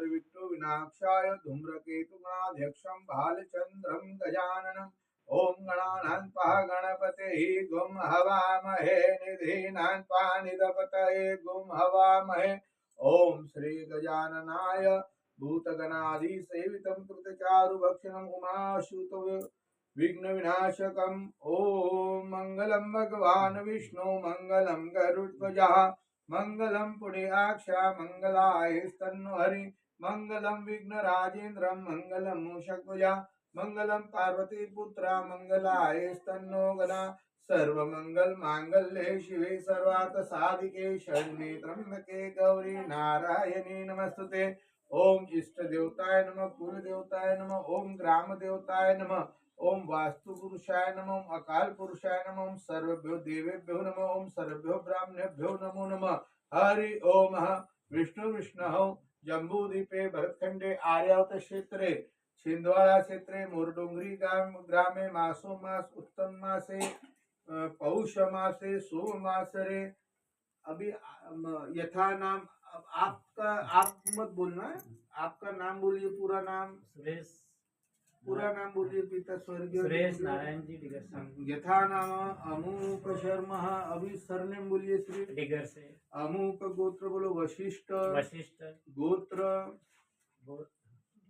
विष्णु विनाक्षाय धूम्रकेतुगणाध्यक्षं भालचन्द्रं गजाननम् ओम गणानान्पः गणपतिः गुं हवामहे निधीनान्पा निधपतये गुं हवामहे ओम श्री गजाननाय भूतगणाधिसेवितं कृतचारुभक्षणम् उमाशुत विघ्न विनाशकम् ओम मंगलम भगवान विष्णु मंगलम गरुड़ध्वजा मंगलम पुण्यक्षाय मंगलाय स्तन्हरि मंगलम विघ्न राजेन्द्र मंगलम मूषकध्वजा मंगलम पार्वती पुत्रा मंगलाय स्तन्नो गणा सर्वमंगल मांगल्ये शिवे सर्वार्थ साधिके शरण्ये त्र्यंबके गौरी नारायणी नमस्तुते ओम इष्ट देवताय नमः कुल देवताय नमः ओम ग्राम देवताय नमः ओम वास्तु पुरुषाय नमः ओम अकाल पुरुषाय नमः ओम सर्वभ्यो देवेभ्यो नमः ओम सर्वभ्यो ब्राह्मणेभ्यो नमो नमः हरि ओम विष्णु विष्णु जम्बूद्वीपे भरतखंडे आर्यावत क्षेत्रे छिंदवाड़ा क्षेत्रे मोरडोंगरी ग्रामे मासो मास उत्तम मासे पौष मासे सोम मासरे अभी यथा नाम आपका आप मत बोलना है आपका नाम बोलिए पूरा नाम सुरेश पूरा नाम बोलिए पिता स्वर्गीय सुरेश नारायण जी डिगर से यथा नाम अमूक शर्मा अभी सरनेम बोलिए श्री डिगर से अमूक गोत्र बोलो वशिष्ठ वशिष्ठ गोत्र गो-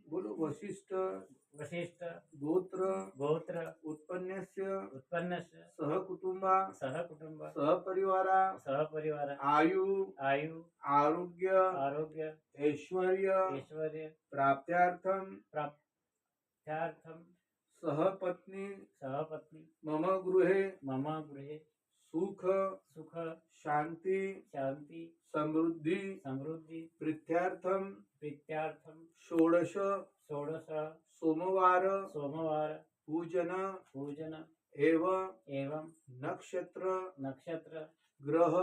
बोलो वशिष्ठ वशिष्ठ गोत्र गोत्र उत्पन्नस्य उत्पन्नस्य सह कुटुंबा सह कुटुंब सह परिवारा सह परिवार आयु आयु आरोग्य आरोग्य ऐश्वर्य ऐश्वर्य प्राप्त्यार्थम प्राप्त्यार्थम सहपत्नी सहपत्नी मम गृहे सुख सुख शांति शांति समृद्धि समृद्धि प्रीत्यार्थम प्रीत्यार्थम षोडश षोडश सोमवार सोमवार पूजन पूजन एवं एवं नक्षत्र नक्षत्र ग्रह